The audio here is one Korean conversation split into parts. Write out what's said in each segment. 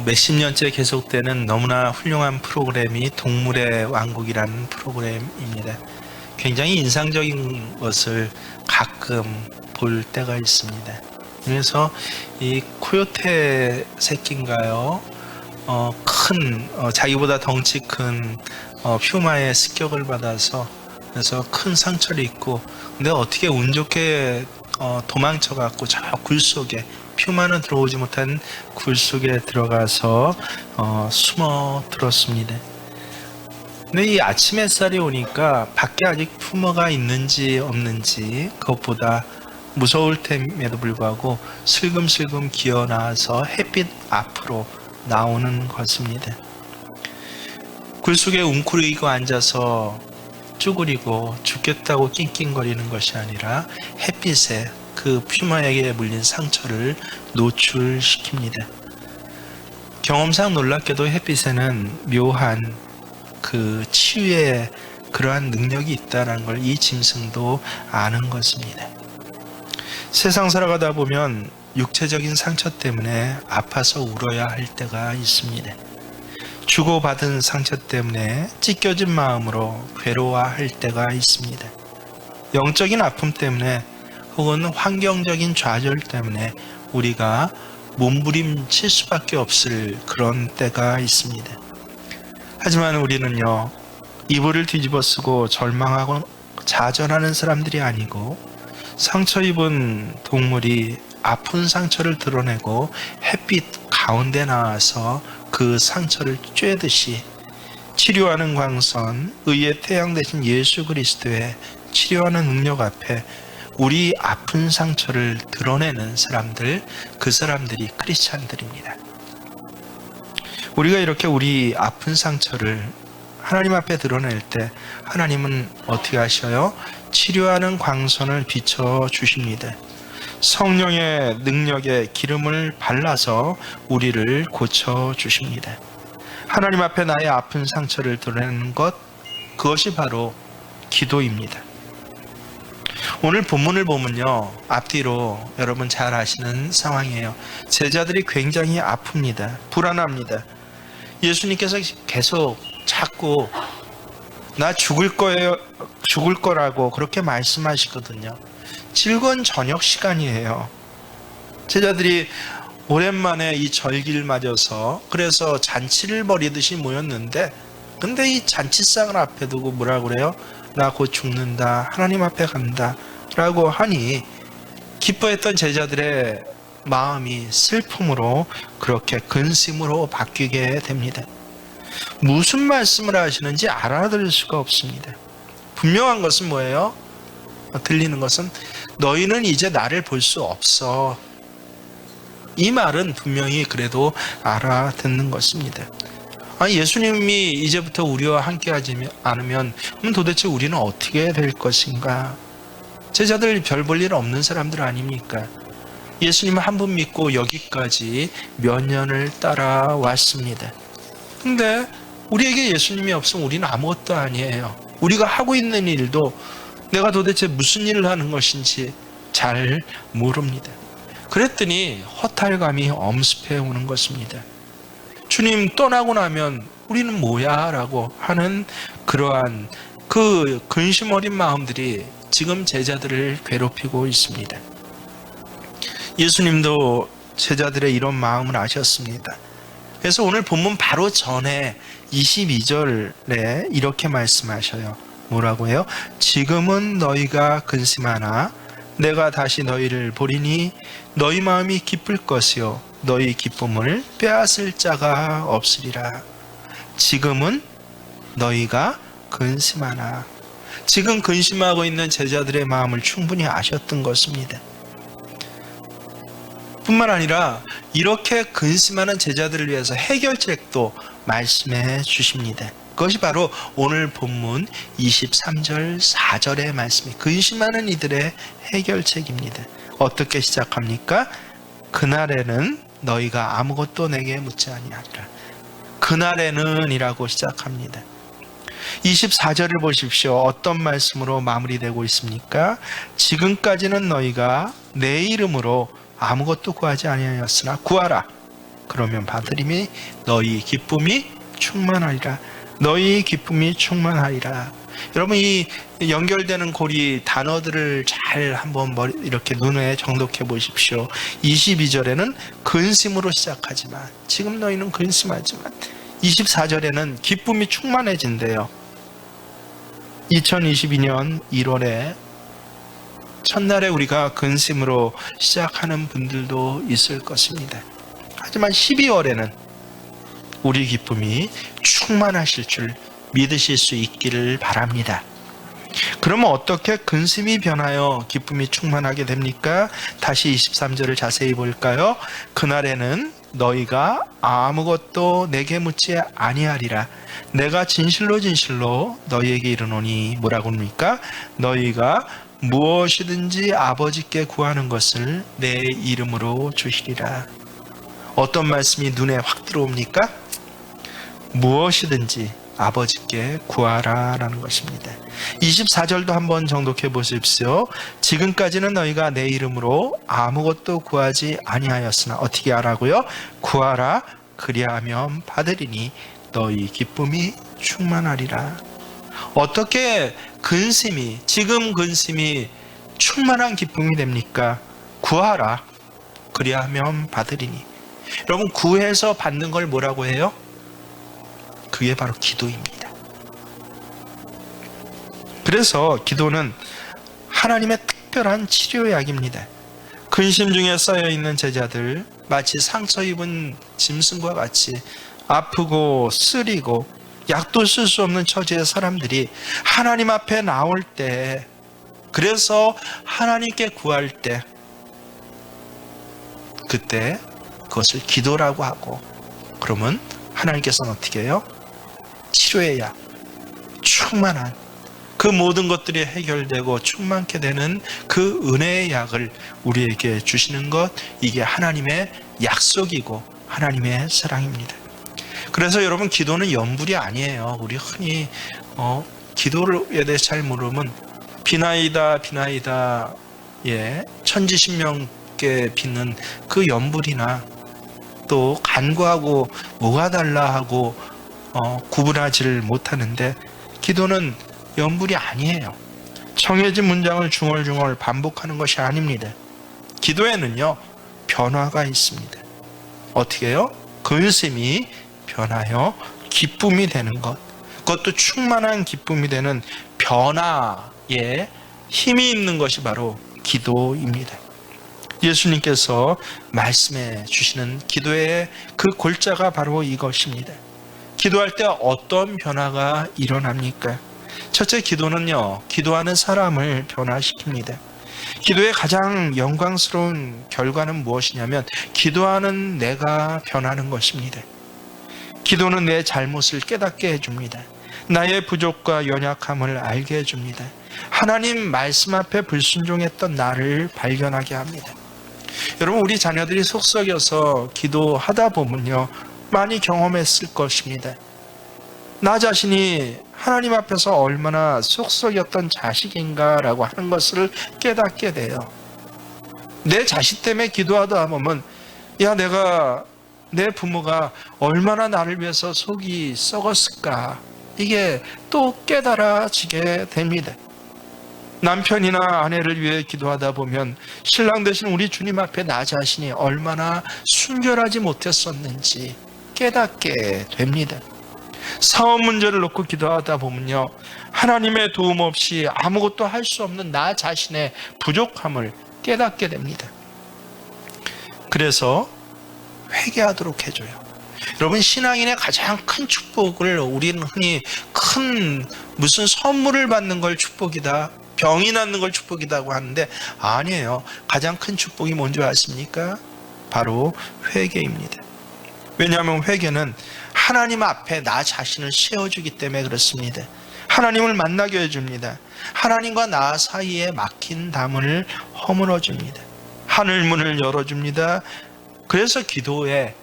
몇십 년째 계속되는 너무나 훌륭한 프로그램이 동물의 왕국이라는 프로그램입니다. 굉장히 인상적인 것을 가끔 볼 때가 있습니다. 그래서 이 코요테 새끼인가요? 자기보다 덩치 큰 퓨마의 습격을 받아서 그래서 큰 상처를 입고, 근데 어떻게 운 좋게 도망쳐갖고 저 굴 속에, 퓨마는 들어오지 못한 굴 속에 들어가서 숨어 들었습니다. 근데 이 아침 햇살이 오니까 밖에 아직 퓨마가 있는지 없는지 그것보다 무서울 템에도 불구하고 슬금슬금 기어 나와서 햇빛 앞으로 나오는 것입니다. 굴 속에 웅크리고 앉아서 쭈그리고 죽겠다고 낑낑거리는 것이 아니라 햇빛에 그 퓨마에게 물린 상처를 노출시킵니다. 경험상 놀랍게도 햇빛에는 묘한 그 치유의 그러한 능력이 있다는 걸 이 짐승도 아는 것입니다. 세상 살아가다 보면 육체적인 상처 때문에 아파서 울어야 할 때가 있습니다. 주고받은 상처 때문에 찢겨진 마음으로 괴로워할 때가 있습니다. 영적인 아픔 때문에 혹은 환경적인 좌절 때문에 우리가 몸부림칠 수밖에 없을 그런 때가 있습니다. 하지만 우리는요, 이불을 뒤집어 쓰고 절망하고 좌절하는 사람들이 아니고, 상처 입은 동물이 아픈 상처를 드러내고 햇빛 가운데 나와서 그 상처를 쬐듯이 치료하는 광선, 의의 태양 되신 예수 그리스도의 치료하는 능력 앞에 우리 아픈 상처를 드러내는 사람들, 그 사람들이 크리스찬들입니다. 우리가 이렇게 우리 아픈 상처를 하나님 앞에 드러낼 때 하나님은 어떻게 하셔요? 치료하는 광선을 비춰주십니다. 성령의 능력에 기름을 발라서 우리를 고쳐주십니다. 하나님 앞에 나의 아픈 상처를 드러내는 것, 그것이 바로 기도입니다. 오늘 본문을 보면요, 앞뒤로 여러분 잘 아시는 상황이에요. 제자들이 굉장히 아픕니다. 불안합니다. 예수님께서 계속 자꾸 나 죽을 거라고 그렇게 말씀하시거든요. 즐거운 저녁 시간이에요. 제자들이 오랜만에 이 절기를 맞아서 그래서 잔치를 벌이듯이 모였는데, 근데 이 잔치상을 앞에 두고 뭐라 그래요? 나 곧 죽는다, 하나님 앞에 간다 라고 하니 기뻐했던 제자들의 마음이 슬픔으로 그렇게 근심으로 바뀌게 됩니다. 무슨 말씀을 하시는지 알아들을 수가 없습니다. 분명한 것은 뭐예요? 들리는 것은 너희는 이제 나를 볼 수 없어. 이 말은 분명히 그래도 알아듣는 것입니다. 예수님이 이제부터 우리와 함께하지 않으면 그럼 도대체 우리는 어떻게 될 것인가? 제자들 별 볼 일 없는 사람들 아닙니까? 예수님 한 분 믿고 여기까지 몇 년을 따라왔습니다. 근데 우리에게 예수님이 없으면 우리는 아무것도 아니에요. 우리가 하고 있는 일도 내가 도대체 무슨 일을 하는 것인지 잘 모릅니다. 그랬더니 허탈감이 엄습해 오는 것입니다. 주님 떠나고 나면 우리는 뭐야? 라고 하는 그러한 그 근심 어린 마음들이 지금 제자들을 괴롭히고 있습니다. 예수님도 제자들의 이런 마음을 아셨습니다. 그래서 오늘 본문 바로 전에 22절에 이렇게 말씀하셔요. 뭐라고 해요? 지금은 너희가 근심하나 내가 다시 너희를 보리니 너희 마음이 기쁠 것이요 너희 기쁨을 빼앗을 자가 없으리라. 지금은 너희가 근심하나. 지금 근심하고 있는 제자들의 마음을 충분히 아셨던 것입니다. 뿐만 아니라 이렇게 근심하는 제자들을 위해서 해결책도 말씀해 주십니다. 그것이 바로 오늘 본문 23절 4절의 말씀이 근심하는 이들의 해결책입니다. 어떻게 시작합니까? 그날에는 너희가 아무것도 내게 묻지 아니하리라. 그날에는 이라고 시작합니다. 24절을 보십시오. 어떤 말씀으로 마무리되고 있습니까? 지금까지는 너희가 내 이름으로 아무것도 구하지 아니하였으나 구하라. 그러면 받으리니 너희 기쁨이 충만하리라. 너희 기쁨이 충만하리라. 여러분, 이 연결되는 고리 단어들을 잘 한번 이렇게 눈에 정독해 보십시오. 22절에는 근심으로 시작하지만, 지금 너희는 근심하지만, 24절에는 기쁨이 충만해진대요. 2022년 1월에 첫날에 우리가 근심으로 시작하는 분들도 있을 것입니다. 하지만 12월에는 우리 기쁨이 충만하실 줄 믿으실 수 있기를 바랍니다. 그러면 어떻게 근심이 변하여 기쁨이 충만하게 됩니까? 다시 23절을 자세히 볼까요? 그날에는 너희가 아무것도 내게 묻지 아니하리라. 내가 진실로 진실로 너희에게 이르노니, 뭐라고 합니까? 너희가 무엇이든지 아버지께 구하는 것을 내 이름으로 주시리라. 어떤 말씀이 눈에 확 들어옵니까? 무엇이든지 아버지께 구하라 라는 것입니다. 24절도 한번 정독해 보십시오. 지금까지는 너희가 내 이름으로 아무것도 구하지 아니하였으나 어떻게 하라고요? 구하라, 그리하면 받으리니 너희 기쁨이 충만하리라. 어떻게 근심이, 지금 근심이 충만한 기쁨이 됩니까? 구하라, 그리하면 받으리니. 여러분, 구해서 받는 걸 뭐라고 해요? 그게 바로 기도입니다. 그래서 기도는 하나님의 특별한 치료약입니다. 근심 중에 쌓여있는 제자들, 마치 상처 입은 짐승과 같이 아프고 쓰리고 약도 쓸 수 없는 처지의 사람들이 하나님 앞에 나올 때, 그래서 하나님께 구할 때, 그때 그것을 기도라고 하고, 그러면 하나님께서는 어떻게 해요? 치료의 약, 충만한 그 모든 것들이 해결되고 충만케 되는 그 은혜의 약을 우리에게 주시는 것, 이게 하나님의 약속이고 하나님의 사랑입니다. 그래서 여러분, 기도는 연불이 아니에요. 우리 흔히 기도에 대해서 잘 모르면 비나이다 비나이다, 천지신명께 빚는 그 연불이나 또 간구하고 뭐가 달라 하고 구분하지를 못하는데, 기도는 연불이 아니에요. 정해진 문장을 중얼중얼 반복하는 것이 아닙니다. 기도에는요, 변화가 있습니다. 어떻게 해요? 근심이 변하여 기쁨이 되는 것, 그것도 충만한 기쁨이 되는 변화에 힘이 있는 것이 바로 기도입니다. 예수님께서 말씀해 주시는 기도의 그 골자가 바로 이것입니다. 기도할 때 어떤 변화가 일어납니까? 첫째, 기도는요, 기도하는 사람을 변화시킵니다. 기도의 가장 영광스러운 결과는 무엇이냐면, 기도하는 내가 변하는 것입니다. 기도는 내 잘못을 깨닫게 해줍니다. 나의 부족과 연약함을 알게 해줍니다. 하나님 말씀 앞에 불순종했던 나를 발견하게 합니다. 여러분, 우리 자녀들이 속썩여서 기도하다 보면요, 많이 경험했을 것입니다. 나 자신이 하나님 앞에서 얼마나 속썩였던 자식인가라고 하는 것을 깨닫게 돼요. 내 자식 때문에 기도하다 보면, 내 부모가 얼마나 나를 위해서 속이 썩었을까, 이게 또 깨달아지게 됩니다. 남편이나 아내를 위해 기도하다 보면 신랑 되신 우리 주님 앞에 나 자신이 얼마나 순결하지 못했었는지 깨닫게 됩니다. 사업 문제를 놓고 기도하다 보면요, 하나님의 도움 없이 아무것도 할 수 없는 나 자신의 부족함을 깨닫게 됩니다. 그래서 회개하도록 해줘요. 여러분, 신앙인의 가장 큰 축복을 우리는 흔히 큰 무슨 선물을 받는 걸 축복이다, 병이 낫는 걸 축복이라고 하는데, 아니에요. 가장 큰 축복이 뭔지 아십니까? 바로 회개입니다. 왜냐하면 회개는 하나님 앞에 나 자신을 세워주기 때문에 그렇습니다. 하나님을 만나게 해줍니다. 하나님과 나 사이에 막힌 담을 허물어줍니다. 하늘문을 열어줍니다. 그래서 기도의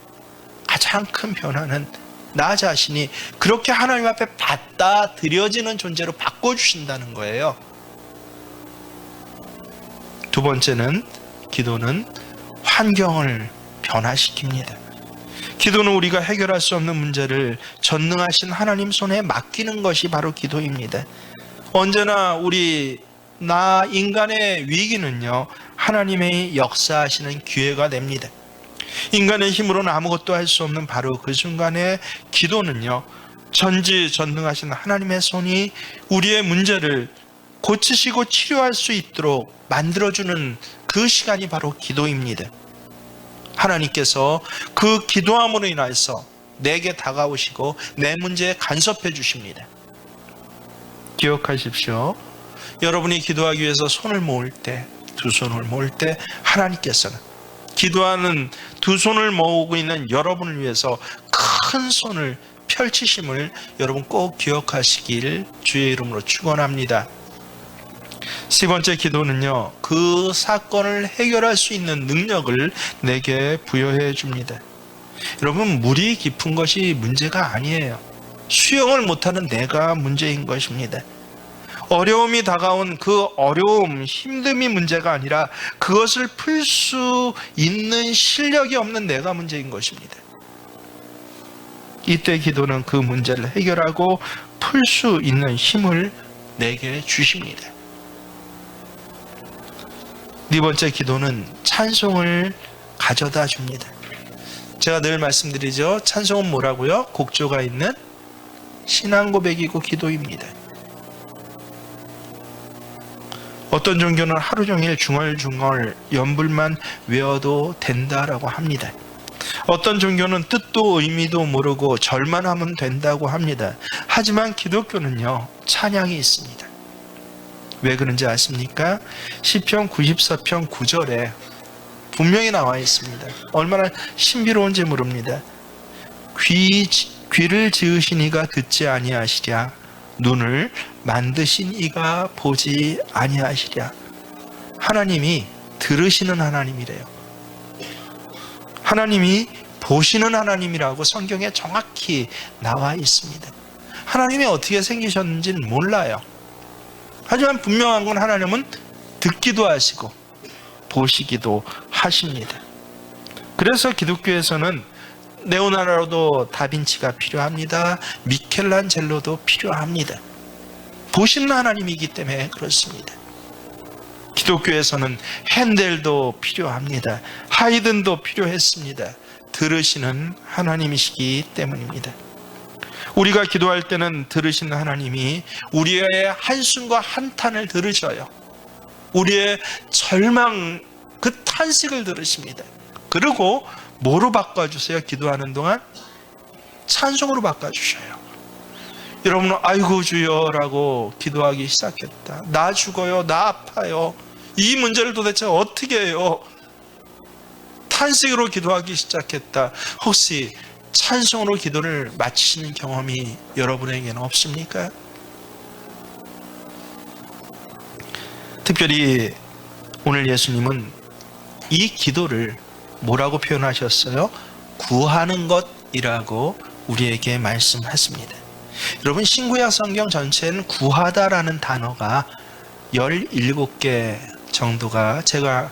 가장 큰 변화는 나 자신이 그렇게 하나님 앞에 받아들여지는 존재로 바꿔주신다는 거예요. 두 번째는, 기도는 환경을 변화시킵니다. 기도는 우리가 해결할 수 없는 문제를 전능하신 하나님 손에 맡기는 것이 바로 기도입니다. 언제나 나 인간의 위기는요, 하나님의 역사하시는 기회가 됩니다. 인간의 힘으로는 아무것도 할 수 없는 바로 그 순간에 기도는요, 전지전능하신 하나님의 손이 우리의 문제를 고치시고 치료할 수 있도록 만들어주는 그 시간이 바로 기도입니다. 하나님께서 그 기도함으로 인해서 내게 다가오시고 내 문제에 간섭해 주십니다. 기억하십시오. 여러분이 기도하기 위해서 손을 모을 때, 두 손을 모을 때 하나님께서는 기도하는 두 손을 모으고 있는 여러분을 위해서 큰 손을 펼치심을 여러분 꼭 기억하시길 주의 이름으로 축원합니다. 세 번째 기도는요, 그 사건을 해결할 수 있는 능력을 내게 부여해 줍니다. 여러분, 물이 깊은 것이 문제가 아니에요. 수영을 못하는 내가 문제인 것입니다. 어려움이 다가온 그 어려움, 힘듦이 문제가 아니라 그것을 풀 수 있는 실력이 없는 내가 문제인 것입니다. 이때 기도는 그 문제를 해결하고 풀 수 있는 힘을 내게 주십니다. 네 번째 기도는 찬송을 가져다 줍니다. 제가 늘 말씀드리죠. 찬송은 뭐라고요? 곡조가 있는 신앙 고백이고 기도입니다. 어떤 종교는 하루 종일 중얼중얼 연불만 외워도 된다라고 합니다. 어떤 종교는 뜻도 의미도 모르고 절만 하면 된다고 합니다. 하지만 기독교는요, 찬양이 있습니다. 왜 그런지 아십니까? 시편 94편 9절에 분명히 나와 있습니다. 얼마나 신비로운지 모릅니다. 귀를 지으신 이가 듣지 아니하시랴, 눈을 만드신 이가 보지 아니하시랴. 하나님이 들으시는 하나님이래요. 하나님이 보시는 하나님이라고 성경에 정확히 나와 있습니다. 하나님이 어떻게 생기셨는지는 몰라요. 하지만 분명한 건 하나님은 듣기도 하시고 보시기도 하십니다. 그래서 기독교에서는 레오나르도 다빈치가 필요합니다. 미켈란젤로도 필요합니다. 보시는 하나님이기 때문에 그렇습니다. 기독교에서는 핸델도 필요합니다. 하이든도 필요했습니다. 들으시는 하나님이시기 때문입니다. 우리가 기도할 때는 들으시는 하나님이 우리의 한숨과 한탄을 들으셔요. 우리의 절망, 그 탄식을 들으십니다. 그리고 뭐로 바꿔주세요? 기도하는 동안 찬송으로 바꿔주셔요. 여러분은 아이고 주여라고 기도하기 시작했다. 나 죽어요, 나 아파요, 이 문제를 도대체 어떻게 해요? 탄식으로 기도하기 시작했다. 혹시 찬송으로 기도를 마치시는 경험이 여러분에게는 없습니까? 특별히 오늘 예수님은 이 기도를 뭐라고 표현하셨어요? 구하는 것이라고 우리에게 말씀하십니다. 여러분, 신구약 성경 전체는 구하다라는 단어가 17개 정도가 제가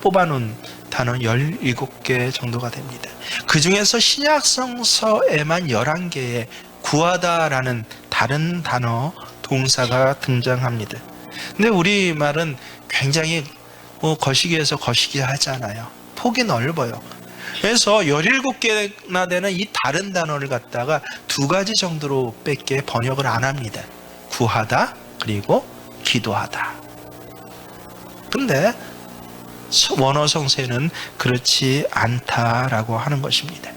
뽑아놓은 단어 17개 정도가 됩니다. 그 중에서 신약성서에만 11개의 구하다라는 다른 단어, 동사가 등장합니다. 근데 우리말은 굉장히 거시기해서 거시기 하잖아요. 폭이 넓어요. 그래서 17개나 되는 이 다른 단어를 갖다가 두 가지 정도로 밖에 번역을 안 합니다. 구하다, 그리고 기도하다. 근데 원어 성세는 그렇지 않다라고 하는 것입니다.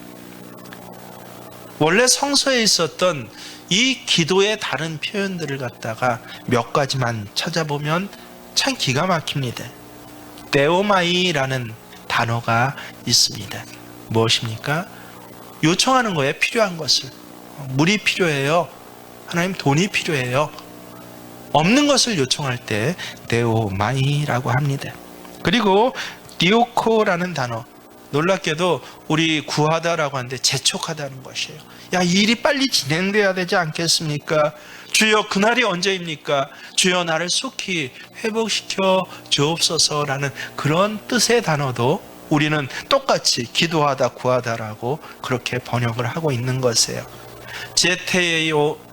원래 성서에 있었던 이 기도의 다른 표현들을 갖다가 몇 가지만 찾아보면 참 기가 막힙니다. 데오마이라는 단어가 있습니다. 무엇입니까? 요청하는 거에 필요한 것을. 물이 필요해요. 하나님 돈이 필요해요. 없는 것을 요청할 때 데오마이라고 합니다. 그리고 디오코라는 단어, 놀랍게도 우리 구하다라고 하는데 재촉하다는 것이에요. 야, 이 일이 빨리 진행돼야 되지 않겠습니까? 주여, 그날이 언제입니까? 주여, 나를 속히 회복시켜 주옵소서라는 그런 뜻의 단어도 우리는 똑같이 기도하다 구하다라고 그렇게 번역을 하고 있는 것이에요.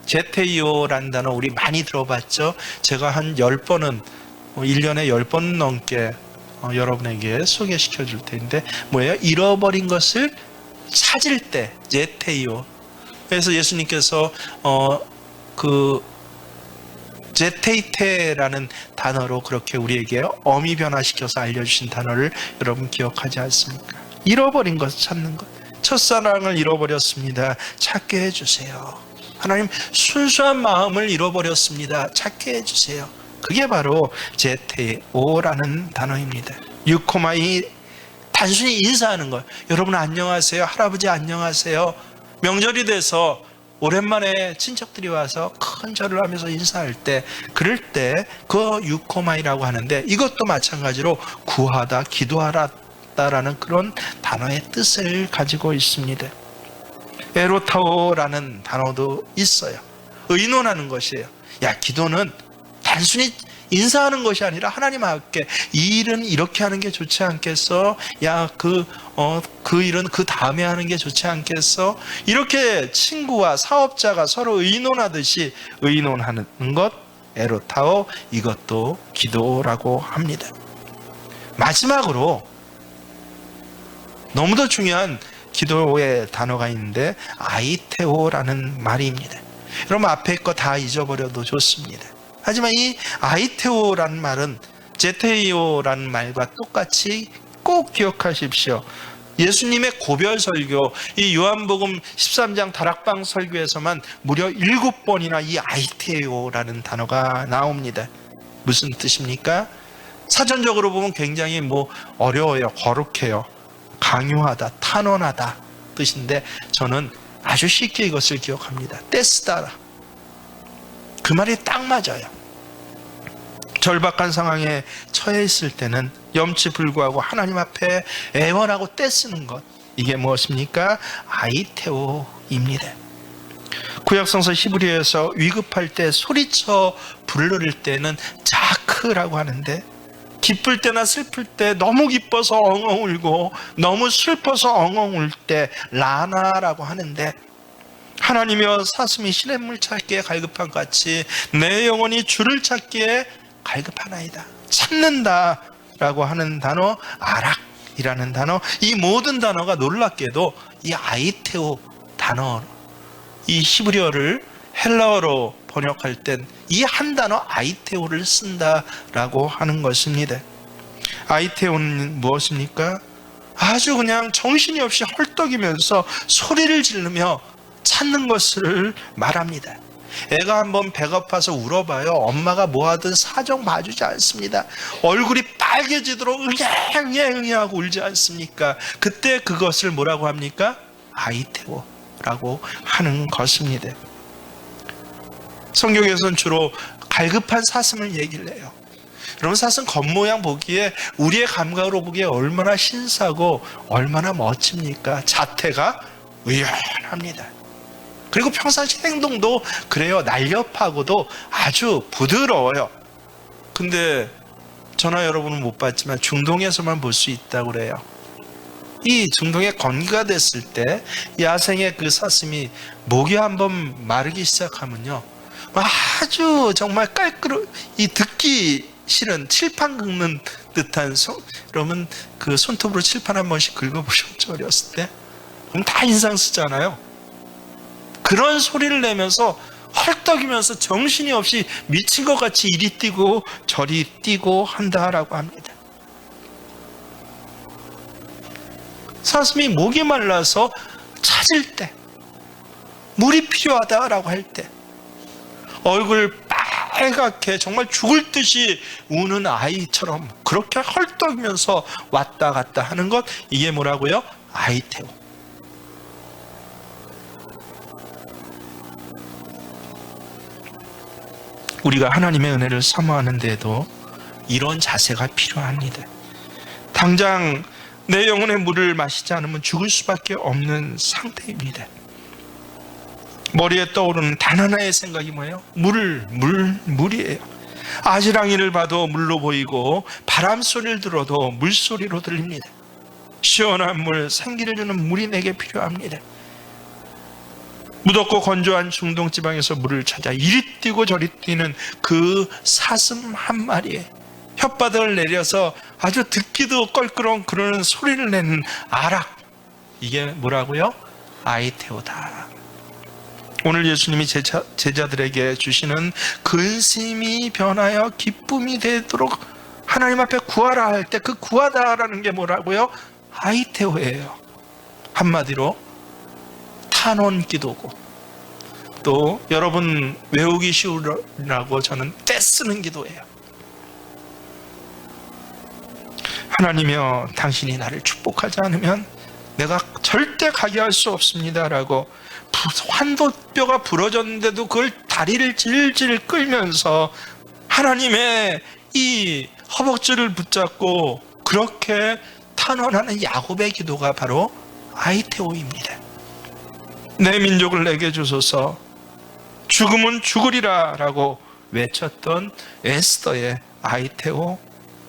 제테이오라는 단어 우리 많이 들어봤죠? 제가 한 10번은 1년에 10번 넘게 여러분에게 소개시켜 줄 텐데 뭐예요? 잃어버린 것을 찾을 때 제테이오. 그래서 예수님께서 제테이테라는 단어로 그렇게 우리에게 어미 변화시켜서 알려주신 단어를 여러분 기억하지 않습니까? 잃어버린 것을 찾는 것. 첫사랑을 잃어버렸습니다. 찾게 해주세요. 하나님, 순수한 마음을 잃어버렸습니다. 찾게 해주세요. 그게 바로 제테오라는 단어입니다. 유코마이, 단순히 인사하는 것. 여러분 안녕하세요. 할아버지 안녕하세요. 명절이 돼서 오랜만에 친척들이 와서 큰 절을 하면서 인사할 때, 그럴 때 그 유코마이라고 하는데, 이것도 마찬가지로 구하다, 기도하다라는 그런 단어의 뜻을 가지고 있습니다. 에로타오라는 단어도 있어요. 의논하는 것이에요. 야, 기도는 단순히 인사하는 것이 아니라 하나님 앞에 이 일은 이렇게 하는 게 좋지 않겠어? 야, 그 일은 그 다음에 하는 게 좋지 않겠어? 이렇게 친구와 사업자가 서로 의논하듯이 의논하는 것, 에로타오, 이것도 기도라고 합니다. 마지막으로 너무도 중요한 기도의 단어가 있는데 아이테오라는 말입니다. 여러분 앞에 거 다 잊어버려도 좋습니다. 하지만 이 아이테오라는 말은 제테이오라는 말과 똑같이 꼭 기억하십시오. 예수님의 고별 설교, 이 요한복음 13장 다락방 설교에서만 무려 7번이나 이 아이테오라는 단어가 나옵니다. 무슨 뜻입니까? 사전적으로 보면 굉장히 어려워요. 거룩해요. 강요하다, 탄원하다 뜻인데 저는 아주 쉽게 이것을 기억합니다. 떼쓰다. 그 말이 딱 맞아요. 절박한 상황에 처해 있을 때는 염치 불구하고 하나님 앞에 애원하고 떼쓰는 것, 이게 무엇입니까? 아이테오입니다. 구약성서 히브리어에서 위급할 때 소리쳐 부를 때는 자크라고 하는데, 기쁠 때나 슬플 때, 너무 기뻐서 엉엉 울고 너무 슬퍼서 엉엉 울 때 라나라고 하는데, 하나님이여 사슴이 시냇물 찾기에 갈급한 같이 내 영혼이 주를 찾기에 갈급하나이다. 찾는다 라고 하는 단어, 아락이라는 단어, 이 모든 단어가 놀랍게도 이 아이테오 단어, 이 히브리어를 헬라어로 번역할 땐 이 한 단어 아이테오를 쓴다라고 하는 것입니다. 아이테오는 무엇입니까? 아주 그냥 정신이 없이 헐떡이면서 소리를 지르며 찾는 것을 말합니다. 애가 한번 배고파서 울어봐요. 엄마가 뭐하든 사정 봐주지 않습니다. 얼굴이 빨개지도록 응애응애하고 울지 않습니까? 그때 그것을 뭐라고 합니까? 아이테오라고 하는 것입니다. 성경에서는 주로 갈급한 사슴을 얘기를 해요. 여러분, 사슴 겉모양 보기에, 우리의 감각으로 보기에 얼마나 신사고 얼마나 멋집니까? 자태가 의연합니다. 그리고 평상시 행동도 그래요. 날렵하고도 아주 부드러워요. 근데 저나 여러분은 못 봤지만 중동에서만 볼 수 있다고 그래요. 이 중동에 건기가 됐을 때 야생의 그 사슴이 목이 한번 마르기 시작하면요, 아주 정말 이 듣기 싫은 칠판 긁는 듯한 여러분 그 손톱으로 칠판 한 번씩 긁어보셨죠? 어렸을 때? 그럼 다 인상 쓰잖아요. 그런 소리를 내면서 헐떡이면서 정신이 없이 미친 것 같이 이리 뛰고 저리 뛰고 한다라고 합니다. 사슴이 목이 말라서 찾을 때, 물이 필요하다라고 할 때, 얼굴 빨갛게 정말 죽을 듯이 우는 아이처럼 그렇게 헐떡이면서 왔다 갔다 하는 것, 이게 뭐라고요? 아이테오. 우리가 하나님의 은혜를 사모하는 데에도 이런 자세가 필요합니다. 당장 내 영혼의 물을 마시지 않으면 죽을 수밖에 없는 상태입니다. 머리에 떠오르는 단 하나의 생각이 뭐예요? 물이에요. 아지랑이를 봐도 물로 보이고 바람 소리를 들어도 물소리로 들립니다. 시원한 물, 생기를 주는 물이 내게 필요합니다. 무덥고 건조한 중동 지방에서 물을 찾아 이리 뛰고 저리 뛰는 그 사슴 한 마리에 혓바닥을 내려서 아주 듣기도 껄끄러운 그러는 소리를 내는 아락, 이게 뭐라고요? 아이테오다. 오늘 예수님이 제자들에게 주시는 근심이 변하여 기쁨이 되도록 하나님 앞에 구하라 할 때 그 구하다라는 게 뭐라고요? 아이테오예요. 한마디로 탄원 기도고, 또 여러분 외우기 쉬우라고 저는 떼쓰는 기도예요. 하나님이여, 당신이 나를 축복하지 않으면 내가 절대 가게 할 수 없습니다라고 환도뼈가 부러졌는데도 그걸 다리를 질질 끌면서 하나님의 이 허벅지를 붙잡고 그렇게 탄원하는 야곱의 기도가 바로 아이테오입니다. 내 민족을 내게 주소서, 죽음은 죽으리라 라고 외쳤던 에스더의 아이테오.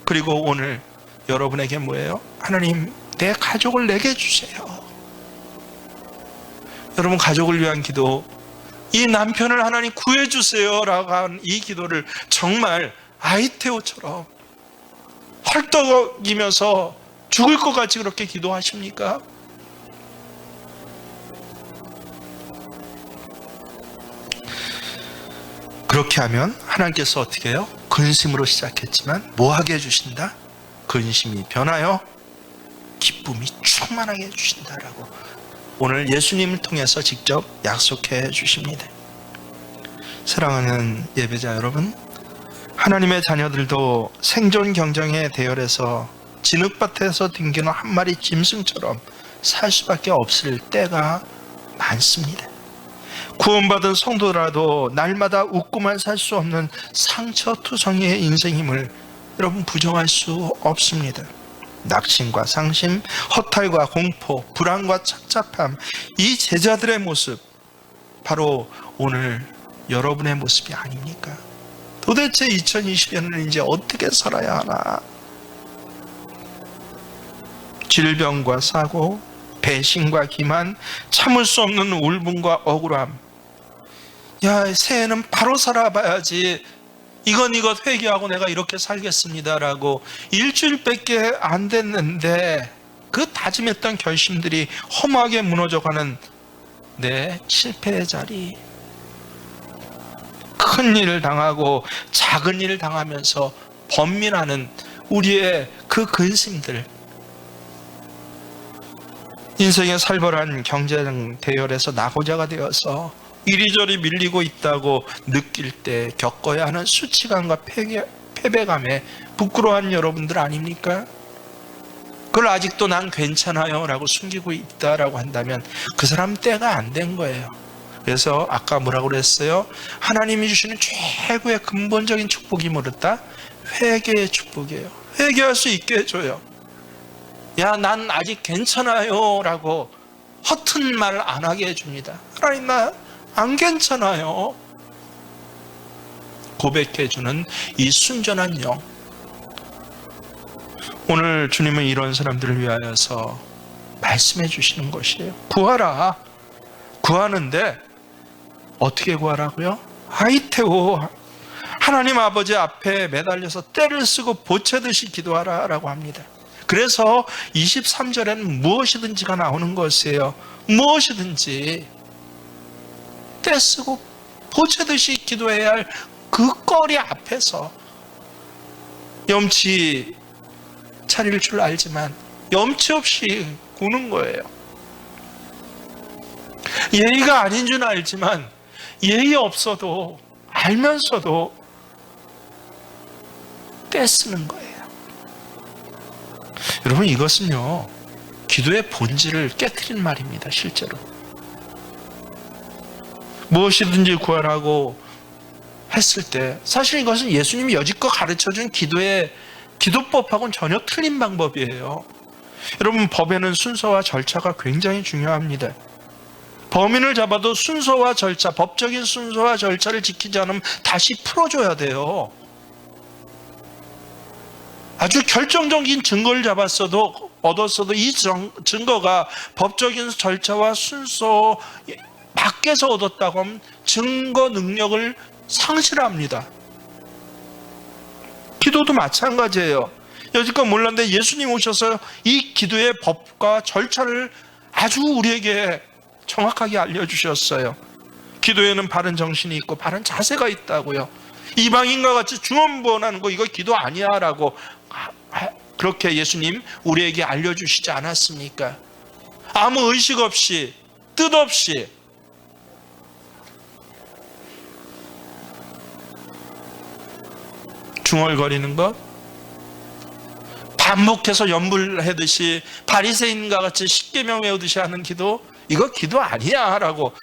그리고 오늘 여러분에게 뭐예요? 하나님, 내 가족을 내게 주세요. 여러분, 가족을 위한 기도, 이 남편을 하나님 구해주세요 라고 한 이 기도를 정말 아이테오처럼 헐떡이면서 죽을 것 같이 그렇게 기도하십니까? 그렇게 하면 하나님께서 어떻게 해요? 근심으로 시작했지만 뭐하게 해주신다? 근심이 변하여 기쁨이 충만하게 해주신다라고 오늘 예수님을 통해서 직접 약속해 주십니다. 사랑하는 예배자 여러분, 하나님의 자녀들도 생존 경쟁의 대열에서 진흙밭에서 딩기는 한 마리 짐승처럼 살 수밖에 없을 때가 많습니다. 구원받은 성도라도 날마다 웃고만 살 수 없는 상처투성이의 인생임을 여러분 부정할 수 없습니다. 낙심과 상심, 허탈과 공포, 불안과 착잡함, 이 제자들의 모습, 바로 오늘 여러분의 모습이 아닙니까? 도대체 2020년을 이제 어떻게 살아야 하나? 질병과 사고, 배신과 기만, 참을 수 없는 울분과 억울함. 야, 새해는 바로 살아봐야지. 이것 회개하고 내가 이렇게 살겠습니다라고 일주일밖에 안 됐는데 그 다짐했던 결심들이 험하게 무너져가는 내 실패의 자리. 큰 일을 당하고 작은 일을 당하면서 번민하는 우리의 그 근심들. 인생의 살벌한 경쟁 대열에서 낙오자가 되어서 이리저리 밀리고 있다고 느낄 때 겪어야 하는 수치감과 패배감에 부끄러워한 여러분들 아닙니까? 그걸 아직도 난 괜찮아요 라고 숨기고 있다라고 한다면 그 사람 때가 안 된 거예요. 그래서 아까 뭐라고 그랬어요? 하나님이 주시는 최고의 근본적인 축복이 뭐랬다? 회개의 축복이에요. 회개할 수 있게 해줘요. 야, 난 아직 괜찮아요 라고 허튼 말 안 하게 해줍니다. 하나님, 나 안 괜찮아요. 고백해주는 이 순전한 영. 오늘 주님은 이런 사람들을 위하여서 말씀해 주시는 것이에요. 구하라. 구하는데 어떻게 구하라고요? 아이테오. 하나님 아버지 앞에 매달려서 떼를 쓰고 보채듯이 기도하라 라고 합니다. 그래서 23절에는 무엇이든지가 나오는 것이에요. 무엇이든지 떼쓰고 보채듯이 기도해야 할 그 거리 앞에서 염치 차릴 줄 알지만 염치 없이 구는 거예요. 예의가 아닌 줄 알지만 예의 없어도 알면서도 떼쓰는 거예요. 여러분, 이것은요 기도의 본질을 깨트린 말입니다. 실제로 무엇이든지 구하라고 했을 때 사실 이것은 예수님이 여지껏 가르쳐준 기도법하고는 전혀 틀린 방법이에요. 여러분, 법에는 순서와 절차가 굉장히 중요합니다. 범인을 잡아도 순서와 절차, 법적인 순서와 절차를 지키지 않으면 다시 풀어줘야 돼요. 아주 결정적인 증거를 얻었어도 이 증거가 법적인 절차와 순서 밖에서 얻었다고 하면 증거 능력을 상실합니다. 기도도 마찬가지예요. 여지껏 몰랐는데 예수님 오셔서 이 기도의 법과 절차를 아주 우리에게 정확하게 알려주셨어요. 기도에는 바른 정신이 있고 바른 자세가 있다고요. 이방인과 같이 중언부언하는 거 이거 기도 아니야 라고 그렇게 예수님 우리에게 알려주시지 않았습니까? 아무 의식 없이 뜻 없이 중얼거리는 것, 반복해서 연불하듯이 바리새인과 같이 십계명 외우듯이 하는 기도, 이거 기도 아니야 라고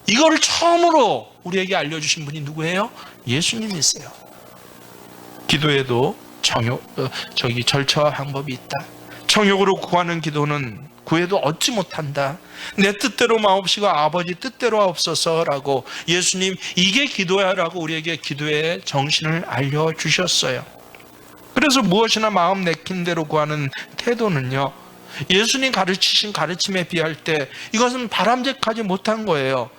이거를 처음으로 우리에게 알려주신 분이 누구예요? 예수님이세요. 기도에도 절차와 방법이 있다. 정욕으로 구하는 기도는 구해도 얻지 못한다. 내 뜻대로 마옵시고 아버지 뜻대로 하옵소서라고 예수님 이게 기도야 라고 우리에게 기도의 정신을 알려주셨어요. 그래서 무엇이나 마음 내킨 대로 구하는 태도는요, 예수님 가르치신 가르침에 비할 때 이것은 바람직하지 못한 거예요.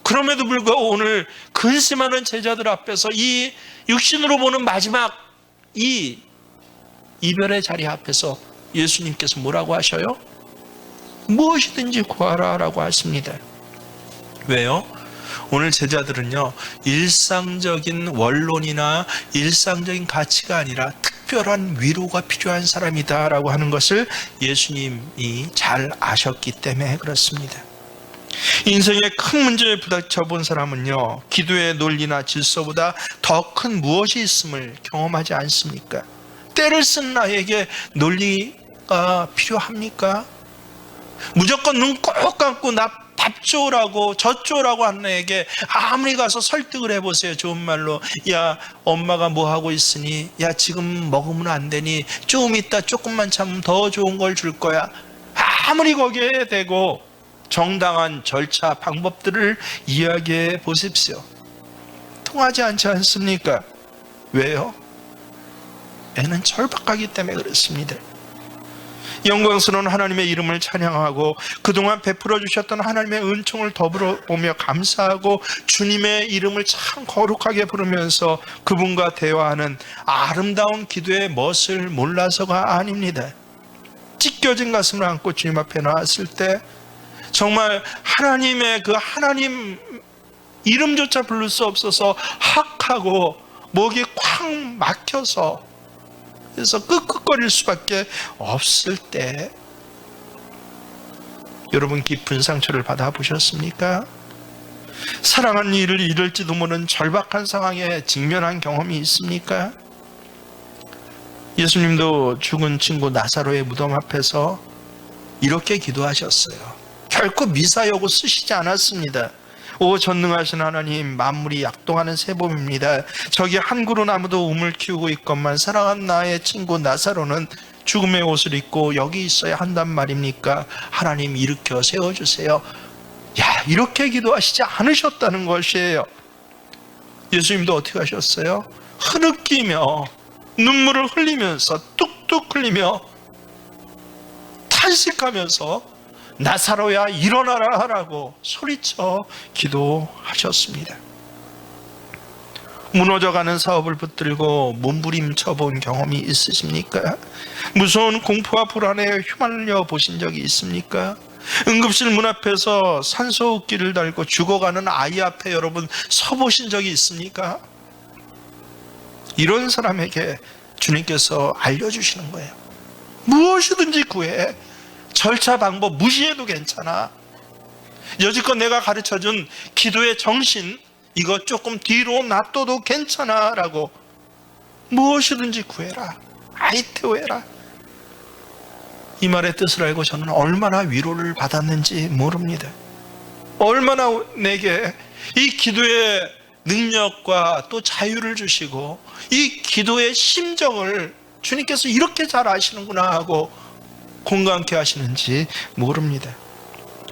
그럼에도 불구하고 오늘 근심하는 제자들 앞에서 이 육신으로 보는 마지막 이 이별의 자리 앞에서 예수님께서 뭐라고 하셔요? 무엇이든지 구하라 라고 하십니다. 왜요? 오늘 제자들은요, 일상적인 원론이나 일상적인 가치가 아니라 특별한 위로가 필요한 사람이다 라고 하는 것을 예수님이 잘 아셨기 때문에 그렇습니다. 인생의 큰 문제에 부딪혀 본 사람은요, 기도의 논리나 질서보다 더 큰 무엇이 있음을 경험하지 않습니까? 때를 쓴 나에게 논리가 필요합니까? 무조건 눈 꼭 감고 나 밥 줘라고 젖 줘라고 하는 애에게 아무리 가서 설득을 해보세요. 좋은 말로, 야 엄마가 뭐 하고 있으니, 야 지금 먹으면 안 되니, 좀 이따 조금만 참으면 더 좋은 걸 줄 거야. 아무리 거기에 대고 정당한 절차 방법들을 이야기해 보십시오. 통하지 않지 않습니까? 왜요? 애는 절박하기 때문에 그렇습니다. 영광스러운 하나님의 이름을 찬양하고 그동안 베풀어 주셨던 하나님의 은총을 더불어 보며 감사하고 주님의 이름을 참 거룩하게 부르면서 그분과 대화하는 아름다운 기도의 멋을 몰라서가 아닙니다. 찢겨진 가슴을 안고 주님 앞에 나왔을 때 정말 하나님의 그 하나님 이름조차 부를 수 없어서 학하고 목이 콱 막혀서 그래서 끄끄거릴 수밖에 없을 때, 여러분 깊은 상처를 받아보셨습니까? 사랑하는 이를 잃을지도 모르는 절박한 상황에 직면한 경험이 있습니까? 예수님도 죽은 친구 나사로의 무덤 앞에서 이렇게 기도하셨어요. 결코 미사여고 쓰시지 않았습니다. 오 전능하신 하나님, 만물이 약동하는 새봄입니다. 저기 한 그루 나무도 우물 키우고 있건만 사랑하는 나의 친구 나사로는 죽음의 옷을 입고 여기 있어야 한단 말입니까? 하나님 일으켜 세워주세요. 야, 이렇게 기도하시지 않으셨다는 것이에요. 예수님도 어떻게 하셨어요? 흐느끼며 눈물을 흘리면서 뚝뚝 흘리며 탄식하면서 나사로야 일어나라 하라고 소리쳐 기도하셨습니다. 무너져가는 사업을 붙들고 몸부림쳐 본 경험이 있으십니까? 무서운 공포와 불안에 휘말려 보신 적이 있습니까? 응급실 문 앞에서 산소호흡기를 달고 죽어가는 아이 앞에 여러분 서보신 적이 있습니까? 이런 사람에게 주님께서 알려주시는 거예요. 무엇이든지 구해. 절차 방법 무시해도 괜찮아. 여지껏 내가 가르쳐준 기도의 정신 이거 조금 뒤로 놔둬도 괜찮아 라고 무엇이든지 구해라. 아이테오해라. 이 말의 뜻을 알고 저는 얼마나 위로를 받았는지 모릅니다. 얼마나 내게 이 기도의 능력과 또 자유를 주시고 이 기도의 심정을 주님께서 이렇게 잘 아시는구나 하고 공감케 하시는지 모릅니다.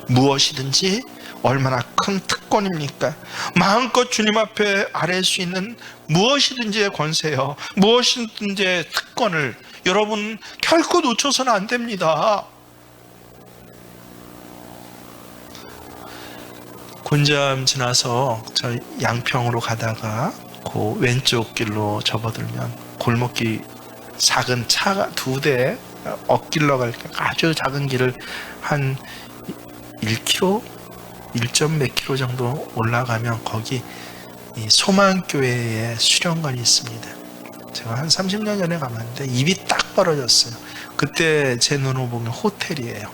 무엇이든지 얼마나 큰 특권입니까? 마음껏 주님 앞에 아뢰 수 있는 무엇이든지의 권세요, 무엇이든지의 특권을 여러분 결코 놓쳐서는 안 됩니다. 곤지암 지나서 저 양평으로 가다가 그 왼쪽 길로 접어들면 골목길 작은 차가 2대 엇길러 갈 아주 작은 길을 한 1km, 1점 몇 킬로 정도 올라가면 거기 이 소망교회의 수련관이 있습니다. 제가 한 30년 전에 가봤는데 입이 딱 벌어졌어요. 그때 제 눈으로 보면 호텔이에요.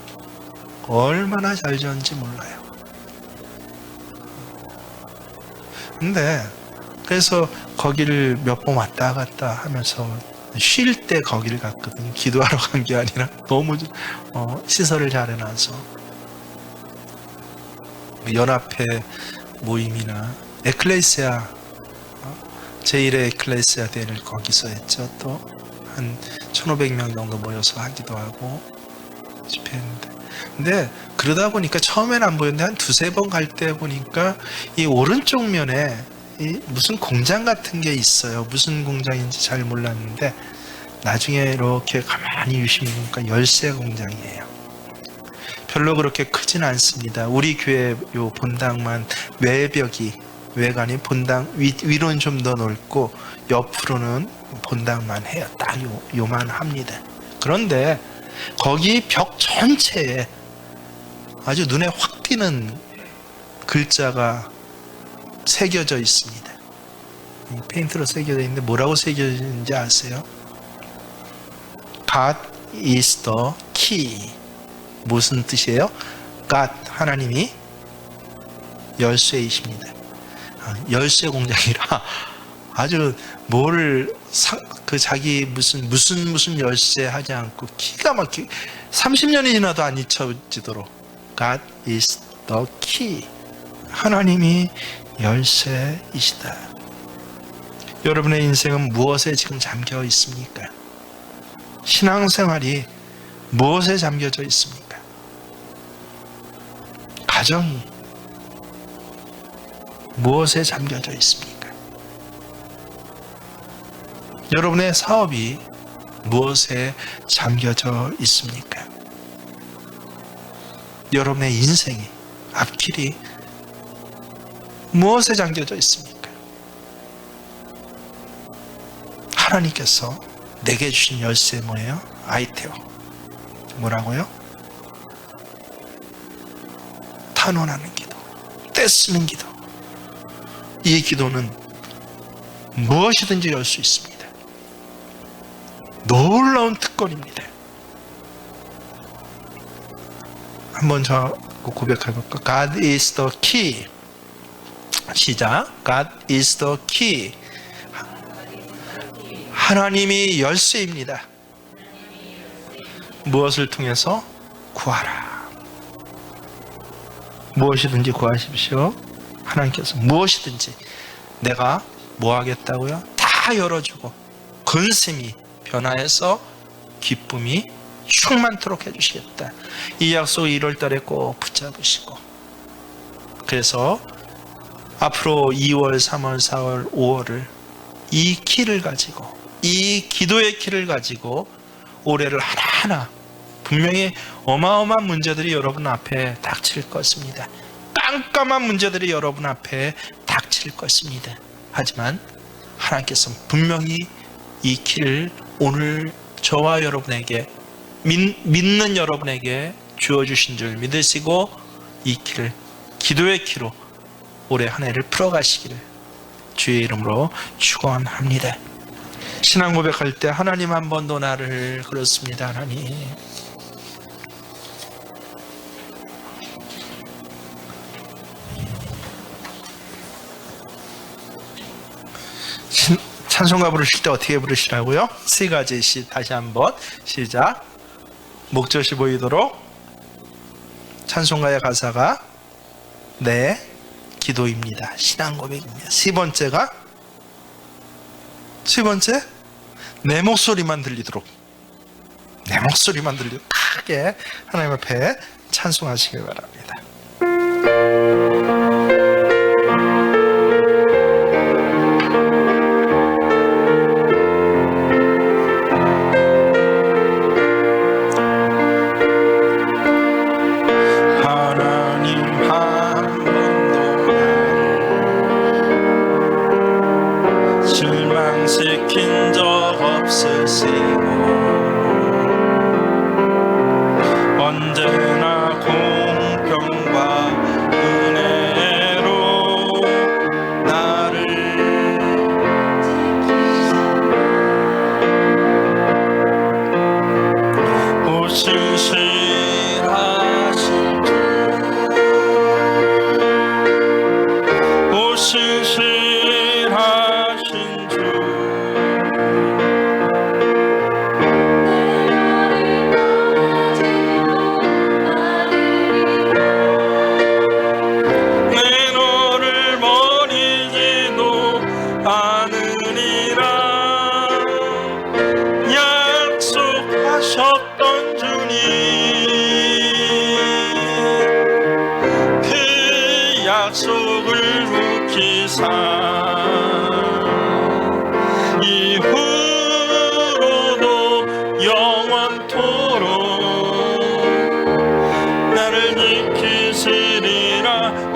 얼마나 잘 지었는지 몰라요. 근데 그래서 거기를 몇 번 왔다 갔다 하면서 쉴 때 거기를 갔거든요. 기도하러 간 게 아니라 너무 시설을 잘 해놔서 연합회 모임이나 에클레시아 제1의 에클레시아 대회를 거기서 했죠. 또 한 1500명 정도 모여서 하기도 하고 집회했는데, 근데 그러다 보니까 처음에는 안 보였는데 한 2-3번 갈 때 보니까 이 오른쪽 면에 이 무슨 공장 같은 게 있어요. 무슨 공장인지 잘 몰랐는데 나중에 이렇게 가만히 유심히 보니까 열쇠 공장이에요. 별로 그렇게 크진 않습니다. 우리 교회 요 본당만 외관이 본당 위로는 좀 더 넓고 옆으로는 본당만 해요. 딱 요만합니다. 그런데 거기 벽 전체에 아주 눈에 확 띄는 글자가 새겨져 있습니다. 페인트로 새겨져 있는데 뭐라고 새겨져 있는지 아세요? God is the key. 무슨 뜻이에요? God, 하나님이 열쇠이십니다. 열쇠 공장이라 아주 자기 무슨 열쇠 하지 않고 기가 막히게 30년이 지나도 안 잊혀지도록 God is the key. 하나님이 열쇠이시다. 여러분의 인생은 무엇에 지금 잠겨 있습니까? 신앙생활이 무엇에 잠겨져 있습니까? 가정이 무엇에 잠겨져 있습니까? 여러분의 사업이 무엇에 잠겨져 있습니까? 여러분의 인생이 앞길이 무엇에 잠겨져 있습니까? 하나님께서 내게 주신 열쇠 뭐예요? 아이테오. 뭐라고요? 탄원하는 기도, 떼쓰는 기도. 이 기도는 무엇이든지 열 수 있습니다. 놀라운 특권입니다. 한번 저 고백해볼까? God is the key. 시작. God is the key. 하나님이 열쇠입니다. 무엇을 통해서? 구하라. 무엇이든지 구하십시오. 하나님께서 무엇이든지 내가 뭐 하겠다고요? 다 열어주고 근심이 변화해서 기쁨이 충만토록 해주시겠다. 이 약속 1월 달에 꼭 붙잡으시고, 그래서 앞으로 2월, 3월, 4월, 5월을 이 키를 가지고, 이 기도의 키를 가지고 올해를 하나하나, 분명히 어마어마한 문제들이 여러분 앞에 닥칠 것입니다. 깜깜한 문제들이 여러분 앞에 닥칠 것입니다. 하지만 하나님께서 분명히 이 키를 오늘 저와 여러분에게, 믿는 여러분에게 주어주신 줄 믿으시고 이 키를 기도의 키로 올해 한 해를 풀어가시기를 주의 이름으로 축원합니다. 신앙 고백할 때 하나님 한 번 더 나를, 그렇습니다. 하나님, 찬송가 부르실 때 어떻게 부르시라고요? 3가지 다시 한번 시작. 목젖이 보이도록. 찬송가의 가사가 내 기도입니다. 신앙 고백입니다. 세 번째 내 목소리만 들리도록, 내 목소리만 들리도록 크게 하나님 앞에 찬송하시길 바랍니다. 없으시고 언제나 공평과 은혜로 나를 신실하신 주 신실하신 주 내 너를 버리지도 않으리라 약속하셨던 주님 그 약속을 지키사 이후로도 영원토록 나를 지키시리라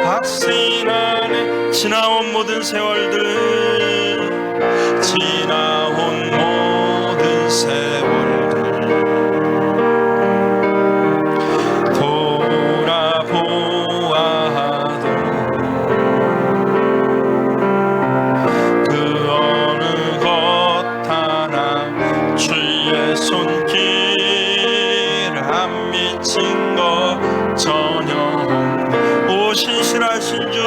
확신하네. 지나온 모든 세월들 지나온 모든 세월들 돌아보아도 그 어느 것 하나 주의 손길 안 미친 것 전혀 없네. 오 신실하신 주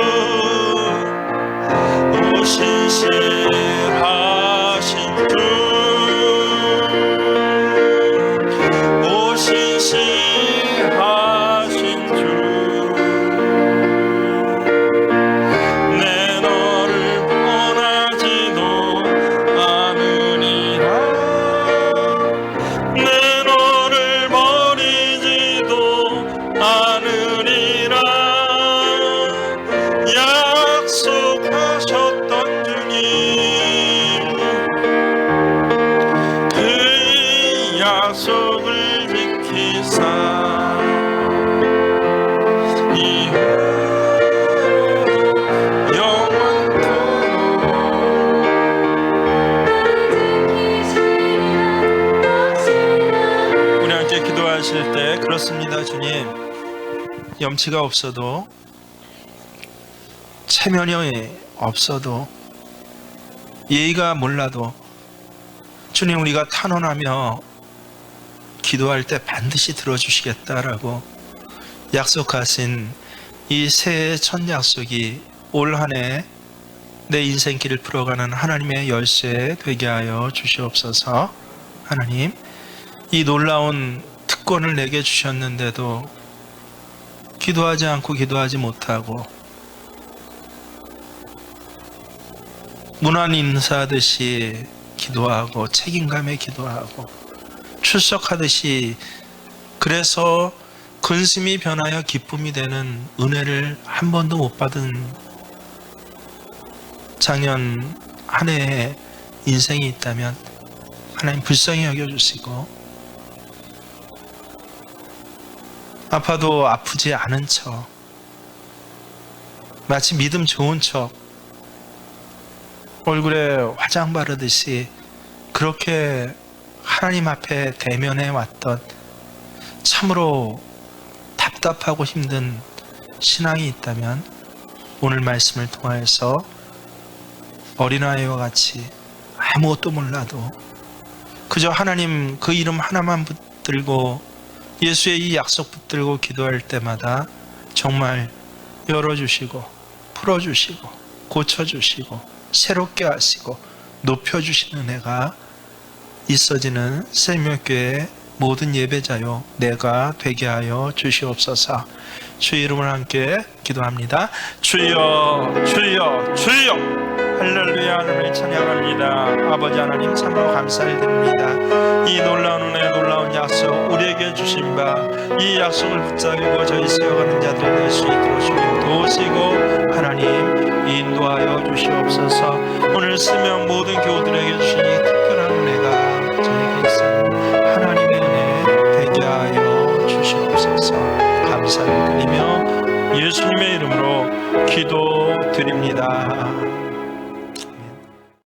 오 신실하신 주 오 신실하신 주 내 너를 떠나지도 않으리라 내 너를 버리지도 않으리라 약속하셨던 주님 그 약속을 지키사 우리 함께 기도하실 때 그렇습니다. 주님 염치가 없어도 체면이 없어도 예의가 몰라도 주님 우리가 탄원하며 기도할 때 반드시 들어주시겠다라고 약속하신 이 새해 첫 약속이 올 한 해 내 인생길을 풀어가는 하나님의 열쇠 되게 하여 주시옵소서. 하나님 이 놀라운 특권을 내게 주셨는데도 기도하지 않고 기도하지 못하고 문안 인사하듯이 기도하고 책임감에 기도하고 출석하듯이 그래서 근심이 변하여 기쁨이 되는 은혜를 한 번도 못 받은 작년 한 해의 인생이 있다면 하나님 불쌍히 여겨주시고 아파도 아프지 않은 척 마치 믿음 좋은 척 얼굴에 화장 바르듯이 그렇게 하나님 앞에 대면해 왔던 참으로 답답하고 힘든 신앙이 있다면 오늘 말씀을 통하여서 어린아이와 같이 아무것도 몰라도 그저 하나님 그 이름 하나만 붙들고 예수의 이 약속 붙들고 기도할 때마다 정말 열어주시고 풀어주시고 고쳐주시고 새롭게 하시고 높여주시는 은혜가 있어지는 생명교회의 모든 예배자요 내가 되게 하여 주시옵소서. 주의 이름을 함께 기도합니다. 주여 주여 주여 할렐루야. 하나님을 찬양합니다. 아버지 하나님 참으로 감사를 드립니다. 이 놀라운 은혜 놀라운 약속 우리에게 주신 바 이 약속을 붙잡고 저희 세워가는 자들 될 수 있도록 주님 도우시고 하나님 인도하여 주시옵소서. 오늘 쓰면 모든 교우들에게 주신 이 특별한 은혜가 저에게 있습니다. 하나님의 은혜 되게 하여 주시옵소서. 감사를 드리며 예수님의 이름으로 기도드립니다.